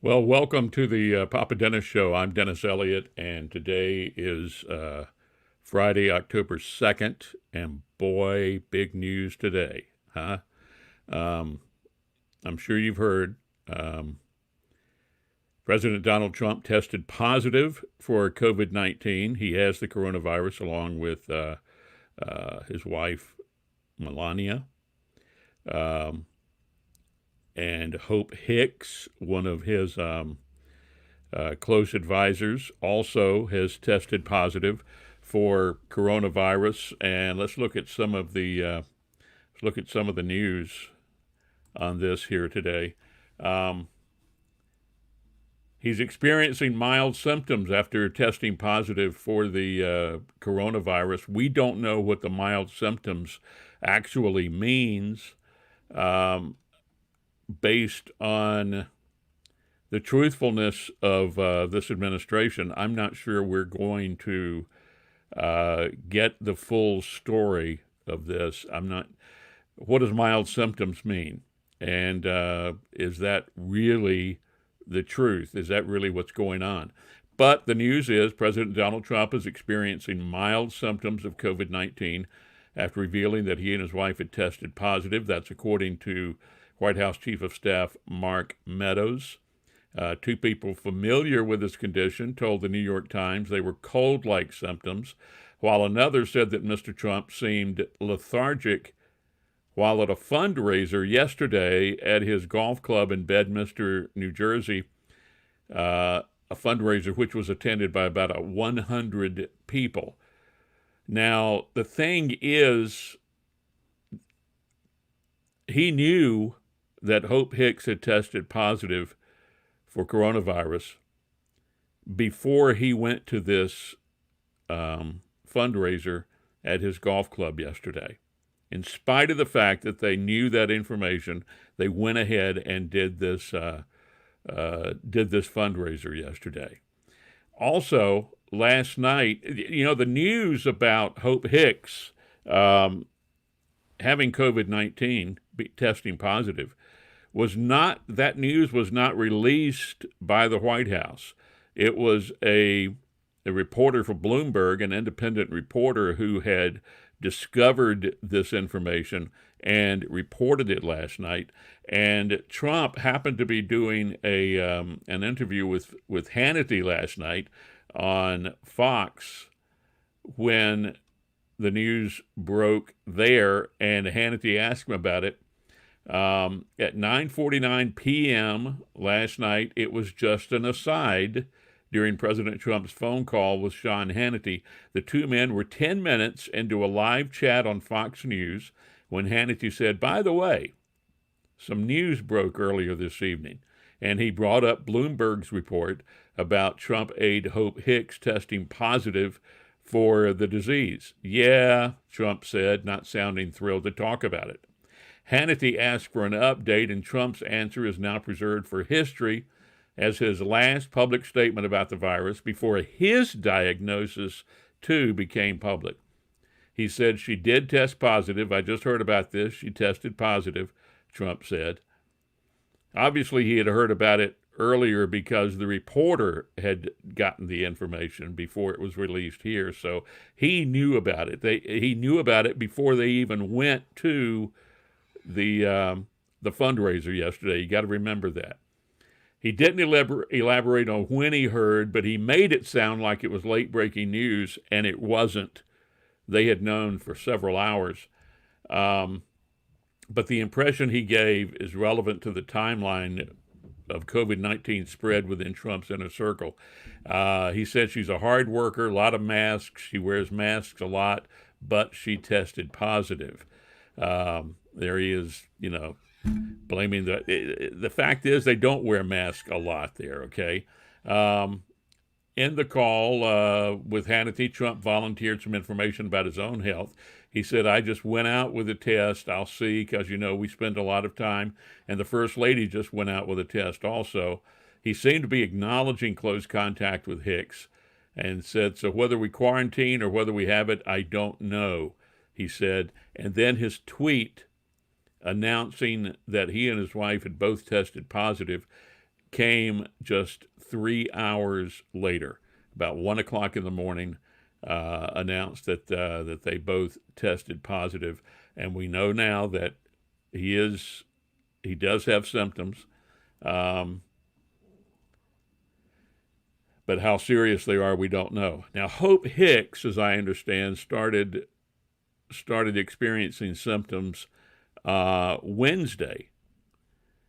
Well, welcome to the Papa Dennis Show. I'm Dennis Elliott, and today is Friday, October 2nd, and boy, big news today, huh? Um, I'm sure you've heard President Donald Trump tested positive for COVID 19. He has the coronavirus along with his wife, Melania, um, and Hope Hicks, one of his close advisors, also has tested positive for coronavirus. And let's look at some of the news on this here today. Um, he's experiencing mild symptoms after testing positive for the coronavirus. We don't know what the mild symptoms actually means, um, based on the truthfulness of this administration. I'm not sure we're going to get the full story of this. I'm not. What does mild symptoms mean? And is that really the truth? Is that really what's going on? But the news is President Donald Trump is experiencing mild symptoms of COVID 19 after revealing that he and his wife had tested positive. That's according to White House Chief of Staff Mark Meadows. Two people familiar with this condition told the New York Times they were cold like symptoms, while another said that Mr. Trump seemed lethargic while at a fundraiser yesterday at his golf club in Bedminster, New Jersey, a fundraiser which was attended by about 100 people. Now, the thing is, he knew that Hope Hicks had tested positive for coronavirus before he went to this fundraiser at his golf club yesterday. In spite of the fact that they knew that information, they went ahead and did this fundraiser yesterday. Also, last night, the news about Hope Hicks having COVID 19, testing positive, that news was not released by the White House. It was a reporter for Bloomberg, an independent reporter who had discovered this information and reported it last night. And Trump happened to be doing an interview with Hannity last night on Fox when the news broke there, and Hannity asked him about it. At 9:49 p.m. last night, it was just an aside during President Trump's phone call with Sean Hannity. The two men were 10 minutes into a live chat on Fox News when Hannity said, "By the way, some news broke earlier this evening." And he brought up Bloomberg's report about Trump aide Hope Hicks testing positive for the disease. "Yeah," Trump said, not sounding thrilled to talk about it. Hannity asked for an update, and Trump's answer is now preserved for history as his last public statement about the virus before his diagnosis, too, became public. He said, "She did test positive. I just heard about this. She tested positive," Trump said. Obviously, he had heard about it earlier because the reporter had gotten the information before it was released here. So he knew about it. He knew about it before they even went to the fundraiser yesterday. You got to remember that. He didn't elaborate on when he heard, but he made it sound like it was late breaking news, and it wasn't. They had known for several hours. But the impression he gave is relevant to the timeline of COVID 19 spread within Trump's inner circle. He said she's a hard worker, a lot of masks. She wears masks a lot, but she tested positive. There he is, blaming the fact is they don't wear masks a lot there, okay? In the call with Hannity, Trump volunteered some information about his own health. He said, "I just went out with a test. I'll see, because, we spend a lot of time. And the First Lady just went out with a test also." He seemed to be acknowledging close contact with Hicks and said, "So whether we quarantine or whether we have it, I don't know," he said. And then his tweet announcing that he and his wife had both tested positive came just 3 hours later, about 1 o'clock in the morning. Announced that that they both tested positive, and we know now that he does have symptoms, but how serious they are, we don't know. Now, Hope Hicks, as I understand, started experiencing symptoms Wednesday.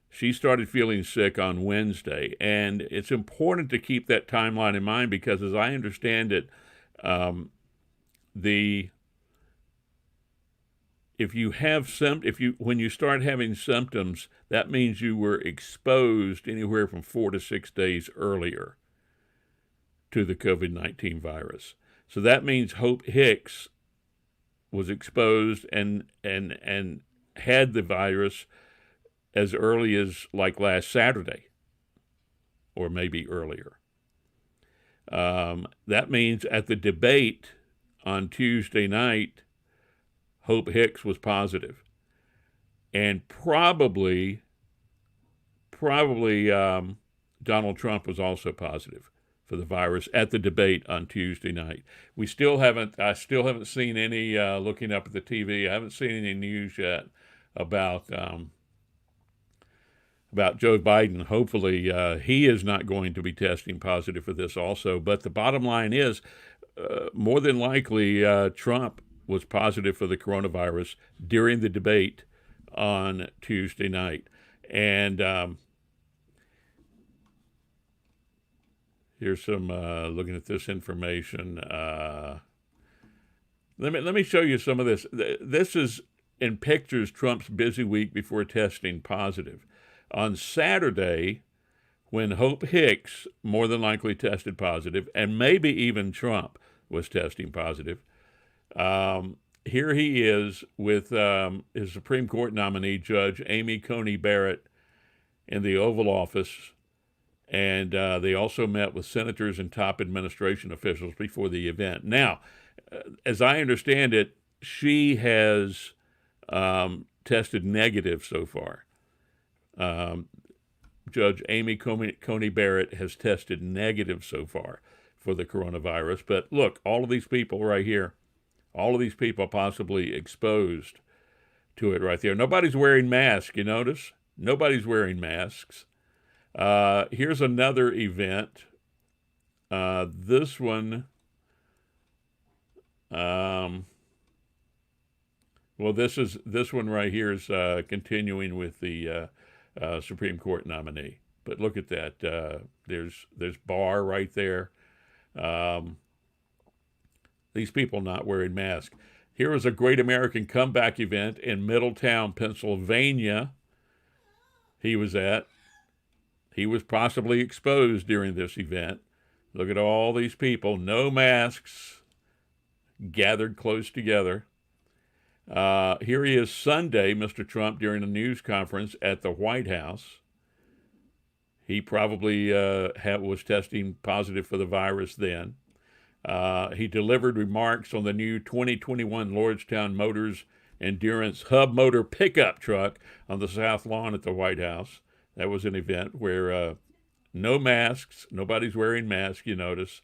She started feeling sick on Wednesday, and it's important to keep that timeline in mind because, as I understand it, when you start having symptoms, that means you were exposed anywhere from 4 to 6 days earlier to the COVID-19 virus. So that means Hope Hicks was exposed and had the virus as early as like last Saturday, or maybe earlier. That means at the debate on Tuesday night, Hope Hicks was positive, and probably Donald Trump was also positive for the virus at the debate on Tuesday night. I still haven't seen any, looking up at the TV, I haven't seen any news yet about Joe Biden. Hopefully, he is not going to be testing positive for this also. But the bottom line is, more than likely, Trump was positive for the coronavirus during the debate on Tuesday night. And here's some looking at this information. Let me show you some of this. This is in pictures Trump's busy week before testing positive. On Saturday, when Hope Hicks more than likely tested positive, and maybe even Trump was testing positive, here he is with his Supreme Court nominee, Judge Amy Coney Barrett, in the Oval Office, and they also met with senators and top administration officials before the event. Now, as I understand it, she has tested negative so far. Judge Amy Coney Barrett has tested negative so far for the coronavirus. But look, all of these people right here, all of these people possibly exposed to it right there. Nobody's wearing masks, you notice? Nobody's wearing masks. Here's another event. This one, this one right here is continuing with the Supreme Court nominee. But look at that. There's Barr right there. These people not wearing masks. Here is a Great American Comeback event in Middletown, Pennsylvania. He was possibly exposed during this event. Look at all these people, no masks, gathered close together. Here he is Sunday, Mr. Trump, during a news conference at the White House. He probably was testing positive for the virus then. He delivered remarks on the new 2021 Lordstown Motors Endurance Hub Motor pickup truck on the South Lawn at the White House. That was an event where no masks, nobody's wearing masks, you notice.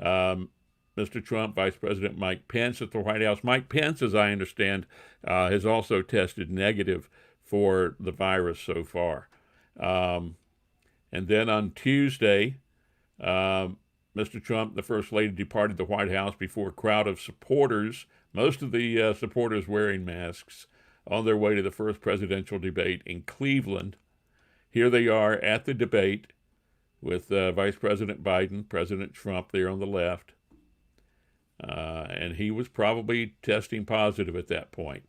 Mr. Trump, Vice President Mike Pence at the White House. Mike Pence, as I understand, has also tested negative for the virus so far. And then on Tuesday, Mr. Trump, the First Lady, departed the White House before a crowd of supporters, most of the supporters wearing masks, on their way to the first presidential debate in Cleveland. Here they are at the debate with Vice President Biden, President Trump there on the left. And he was probably testing positive at that point.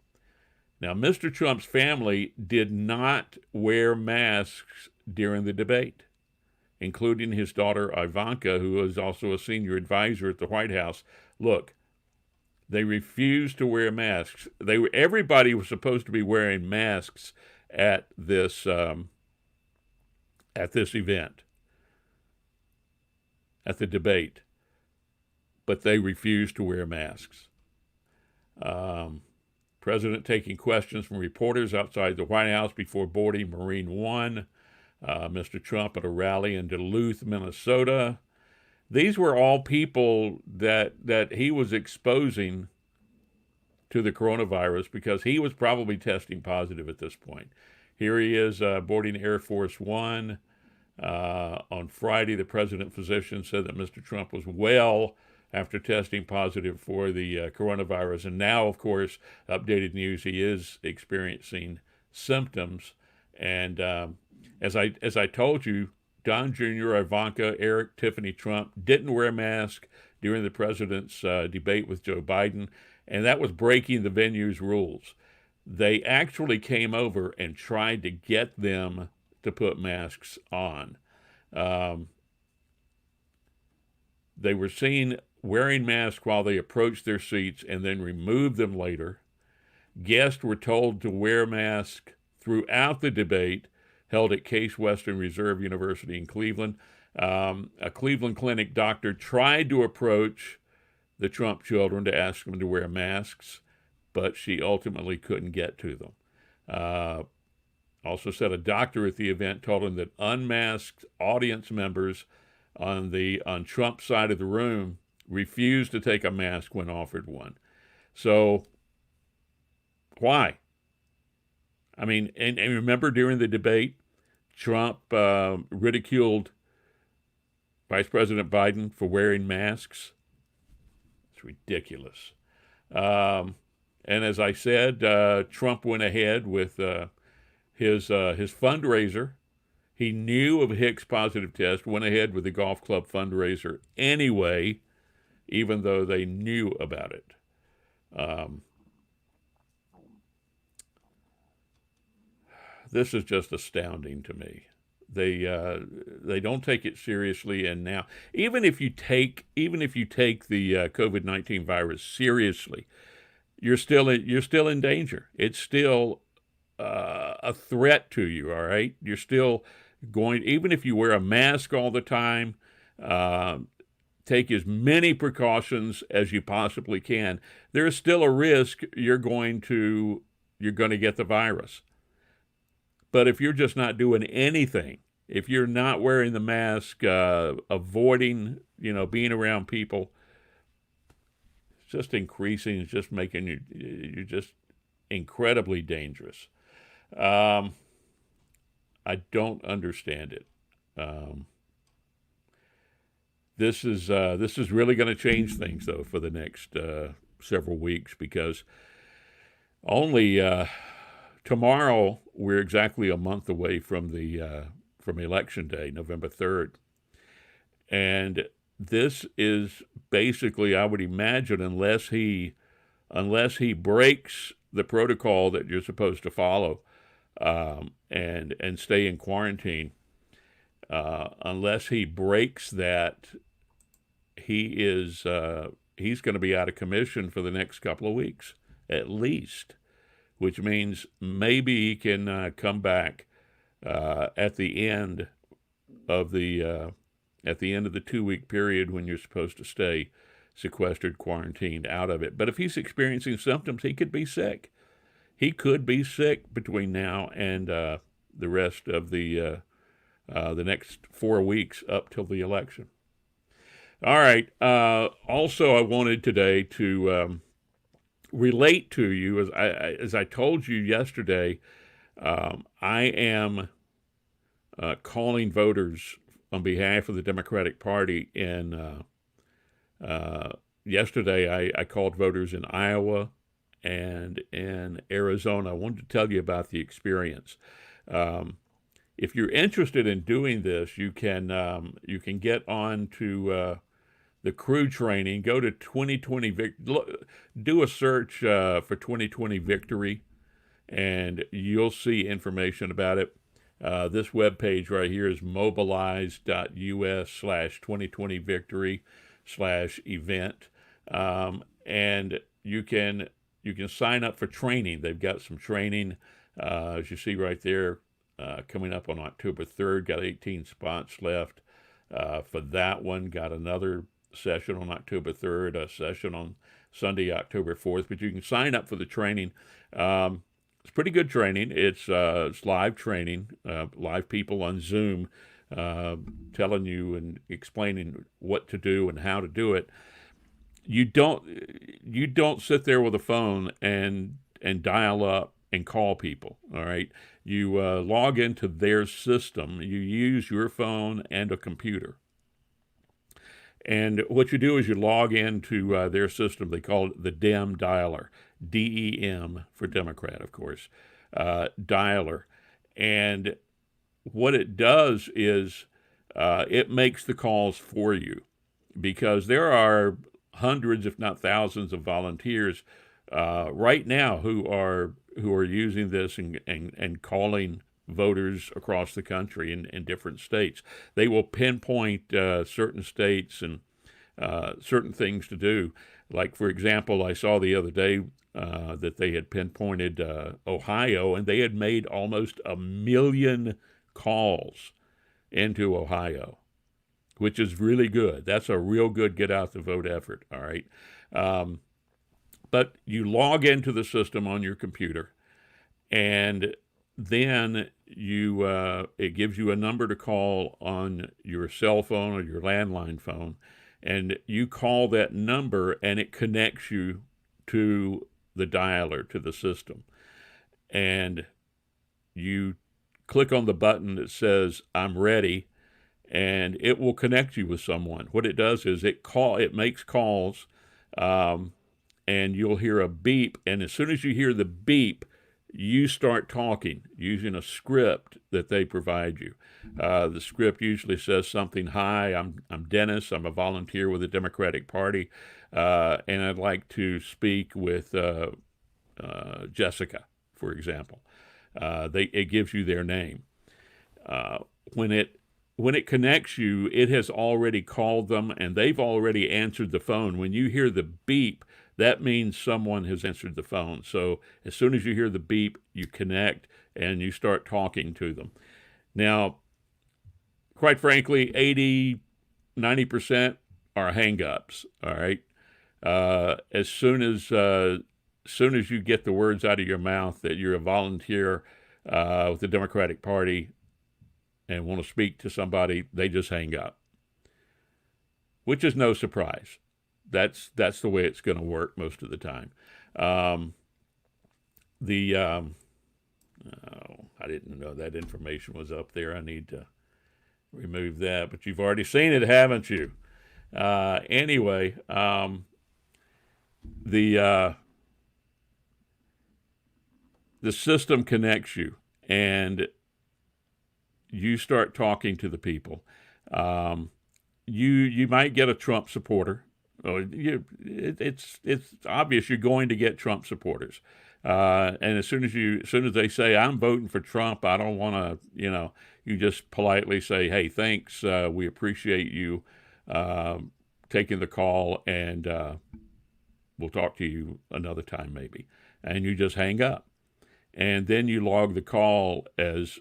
Now, Mr. Trump's family did not wear masks during the debate, including his daughter Ivanka, who is also a senior advisor at the White House. Look, they refused to wear masks. Everybody was supposed to be wearing masks at this event, at the debate, but they refused to wear masks. President taking questions from reporters outside the White House before boarding Marine One. Mr. Trump at a rally in Duluth, Minnesota. These were all people that he was exposing to the coronavirus because he was probably testing positive at this point. Here he is boarding Air Force One. On Friday, the president physician said that Mr. Trump was well after testing positive for the coronavirus. And now, of course, updated news, he is experiencing symptoms. And as I told you, Don Jr., Ivanka, Eric, Tiffany Trump didn't wear a mask during the president's debate with Joe Biden, and that was breaking the venue's rules. They actually came over and tried to get them to put masks on. They were seen wearing masks while they approached their seats and then removed them later. Guests were told to wear masks throughout the debate held at Case Western Reserve University in Cleveland. A Cleveland Clinic doctor tried to approach the Trump children to ask them to wear masks, but she ultimately couldn't get to them. Also said a doctor at the event told him that unmasked audience members on Trump's side of the room refused to take a mask when offered one. So why? I mean, and remember during the debate, Trump ridiculed Vice President Biden for wearing masks. It's ridiculous. And as I said, Trump went ahead with his fundraiser. He knew of a Hicks positive test, went ahead with the golf club fundraiser anyway, even though they knew about it. This is just astounding to me. They don't take it seriously, and now even if you take the COVID-19 virus seriously, you're still in danger. It's still a threat to you. All right, you're still going, even if you wear a mask all the time, take as many precautions as you possibly can. There is still a risk you're going to get the virus. But if you're just not doing anything, if you're not wearing the mask, avoiding, being around people, it's just increasing. It's just making you're just incredibly dangerous. I don't understand it. This is really going to change things, though, for the next several weeks, because only tomorrow we're exactly a month away from Election Day, November 3rd, and this is basically, I would imagine, unless he breaks the protocol that you're supposed to follow, and stay in quarantine, unless he breaks that, he's going to be out of commission for the next couple of weeks at least, which means maybe he can come back at the end of the 2-week period when you're supposed to stay sequestered, quarantined, out of it. But if he's experiencing symptoms, he could be sick. He could be sick between now and the rest of the next 4 weeks up till the election. All right. Also, I wanted today to relate to you, as I told you yesterday. I am calling voters on behalf of the Democratic Party. And yesterday, I called voters in Iowa and in Arizona. I wanted to tell you about the experience. If you're interested in doing this, you can get on to the crew training. Go to 2020 do a search for 2020 Victory, and you'll see information about it. This webpage right here is mobilize.us/2020 Victory/event, and you can sign up for training. They've got some training, as you see right there, coming up on October 3rd. Got 18 spots left for that one. Got another session on October 3rd, a session on Sunday, October 4th. But you can sign up for the training. It's pretty good training. It's live training, live people on Zoom uh, telling you and explaining what to do and how to do it. You don't you don't sit there with a phone and dial up and call people. All right, you log into their system. You use your phone and a computer. And what you do is you log into their system. They call it the DEM dialer, DEM for Democrat, of course, dialer. And what it does is it makes the calls for you because there are hundreds, if not thousands, of volunteers right now who are using this and calling voters across the country in different states. They will pinpoint certain states and certain things to do. Like, for example, I saw the other day that they had pinpointed Ohio, and they had made almost 1 million calls into Ohio, which is really good. That's a real good get out the vote effort, all right? Um, but you log into the system on your computer, and then you it gives you a number to call on your cell phone or your landline phone, and you call that number, and it connects you to the dialer, to the system, and you click on the button that says "I'm ready," and it will connect you with someone. What it does is it makes calls, um, and you'll hear a beep, and as soon as you hear the beep, you start talking using a script that they provide you. The script usually says something. Hi, I'm Dennis. I'm a volunteer with the Democratic Party, and I'd like to speak with Jessica, for example. It gives you their name. Uh, when it connects you, it has already called them and they've already answered the phone. When you hear the beep, that means someone has answered the phone. So as soon as you hear the beep, you connect and you start talking to them. Now, quite frankly, 80, 90% are hangups. All right. As soon as you get the words out of your mouth that you're a volunteer with the Democratic Party and want to speak to somebody, they just hang up, which is no surprise. That's the way it's going to work most of the time. Um, the oh, I didn't know that information was up there. I need to remove that, but you've already seen it, haven't you? Anyway, the uh, the system connects you, and you start talking to the people. Um, you might get a Trump supporter. It's obvious you're going to get Trump supporters. And as soon as they say I'm voting for Trump, I don't want to, you just politely say, hey, thanks, we appreciate you taking the call, and we'll talk to you another time maybe, and you just hang up, and then you log the call as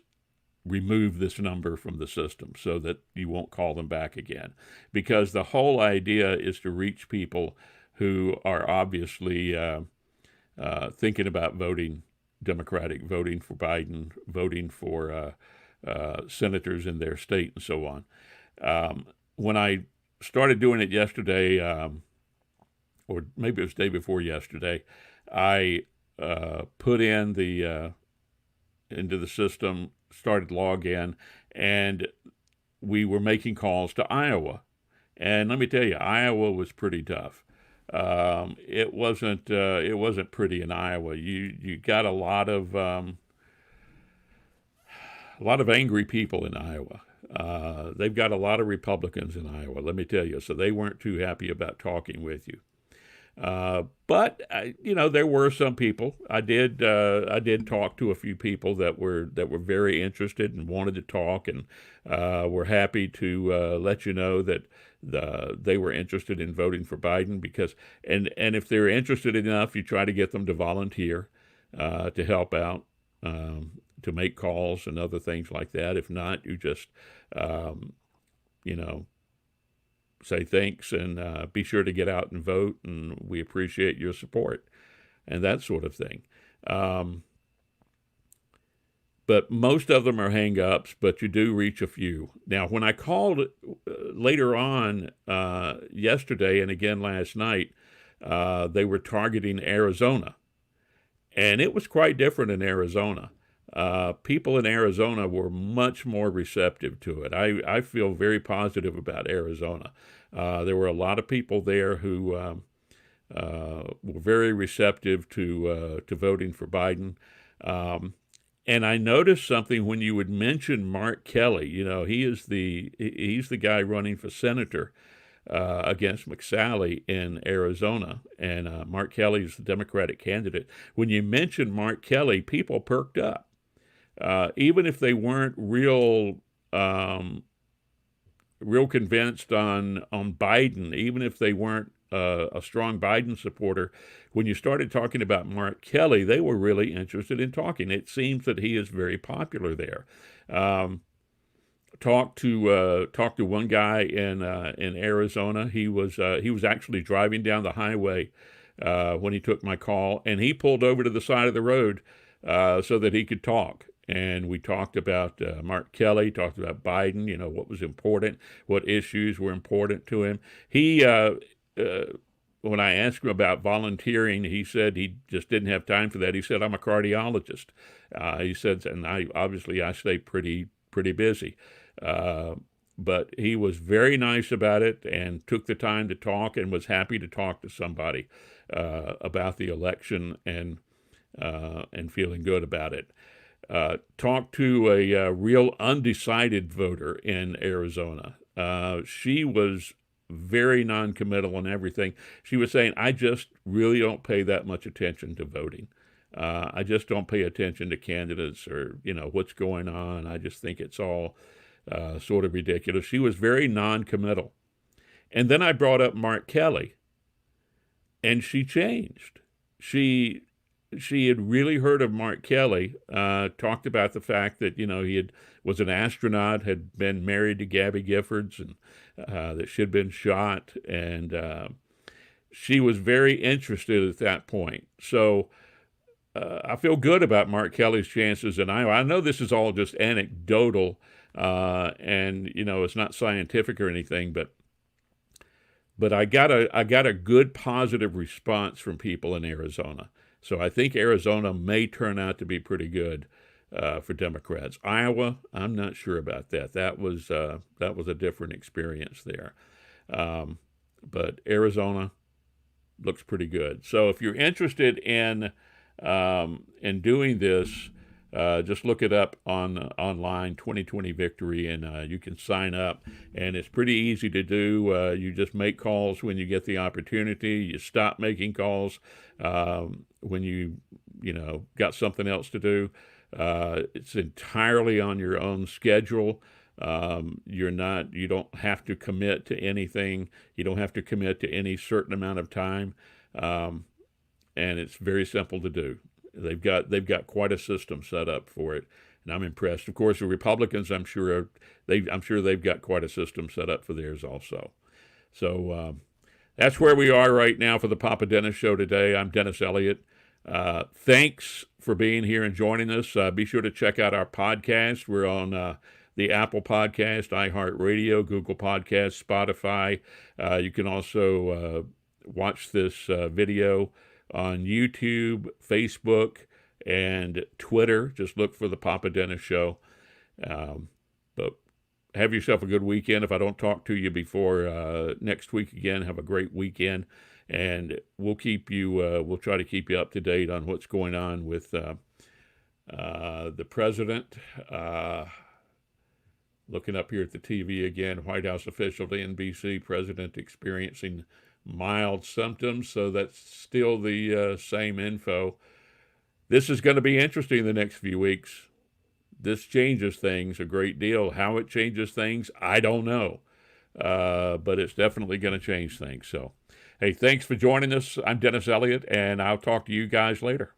remove this number from the system so that you won't call them back again. Because the whole idea is to reach people who are obviously thinking about voting Democratic, voting for Biden, voting for senators in their state, and so on. When I started doing it yesterday, or maybe it was the day before yesterday, I put in the into the system, started log in, and we were making calls to Iowa. And let me tell you, Iowa was pretty tough. It wasn't pretty in Iowa. You got a lot of angry people in Iowa. They've got a lot of Republicans in Iowa, let me tell you. So they weren't too happy about talking with you. But there were some people. I did talk to a few people that were very interested and wanted to talk, and were happy to let you know that they were interested in voting for Biden, because and if they're interested enough, you try to get them to volunteer to help out, to make calls and other things like that. If not, you just um, you know say thanks, and be sure to get out and vote, and we appreciate your support and that sort of thing. Um, but most of them are hang-ups, but you do reach a few. Now, when I called later on yesterday and again last night, they were targeting Arizona, and it was quite different in Arizona. People in Arizona were much more receptive to it. I feel very positive about Arizona. There were a lot of people there who were very receptive to voting for Biden. And I noticed something when you would mention Mark Kelly. You know, he's the guy running for senator against McSally in Arizona, and Mark Kelly is the Democratic candidate. When you mentioned Mark Kelly, people perked up, even if they weren't real convinced on Biden, even if they weren't a strong Biden supporter. When you started talking about Mark Kelly, they were really interested in talking. It seems that he is very popular there. Talked to one guy in Arizona. He was actually driving down the highway when he took my call, and he pulled over to the side of the road so that he could talk. And we talked about Mark Kelly, talked about Biden. You know, what was important, what issues were important to him. He when I asked him about volunteering, he said he just didn't have time for that. He said, "I'm a cardiologist." He said, and I stay pretty busy. But he was very nice about it and took the time to talk and was happy to talk to somebody about the election and feeling good about it. Talked to a real undecided voter in Arizona. She was very non-committal on everything. She was saying, "I just really don't pay that much attention to voting. I just don't pay attention to candidates or, you know, what's going on. I just think it's all sort of ridiculous." She was very non-committal. And then I brought up Mark Kelly, and she changed. She had really heard of Mark Kelly, talked about the fact that, you know, was an astronaut, had been married to Gabby Giffords, and that she'd been shot, and she was very interested at that point. So I feel good about Mark Kelly's chances in Iowa. I know this is all just anecdotal, and, you know, it's not scientific or anything, but I got a good positive response from people in Arizona. So I think Arizona may turn out to be pretty good for Democrats. Iowa, I'm not sure about that. That was a different experience there. But Arizona looks pretty good. So if you're interested in doing this, just look it up online, 2020 Victory, and you can sign up. And it's pretty easy to do. You just make calls when you get the opportunity. You stop making calls when you got something else to do. It's entirely on your own schedule. You don't have to commit to anything. You don't have to commit to any certain amount of time, and it's very simple to do. They've got quite a system set up for it, and I'm impressed. Of course, the Republicans, I'm sure they've got quite a system set up for theirs also. So that's where we are right now for the Papa Dennis Show today. I'm Dennis Elliott. Thanks for being here and joining us. Be sure to check out our podcast. We're on the Apple Podcast, iHeartRadio, Google Podcast, Spotify. You can also watch this video on YouTube, Facebook, and Twitter. Just look for the Papa Dennis Show. But have yourself a good weekend. If I don't talk to you before next week again, have a great weekend. And we'll try to keep you up to date on what's going on with the president. Looking up here at the TV again, White House official to NBC, president experiencing mild symptoms. So that's still the same info. This is going to be interesting the next few weeks. This changes things a great deal. How it changes things, I don't know. But it's definitely going to change things. So, hey, thanks for joining us. I'm Dennis Elliott, and I'll talk to you guys later.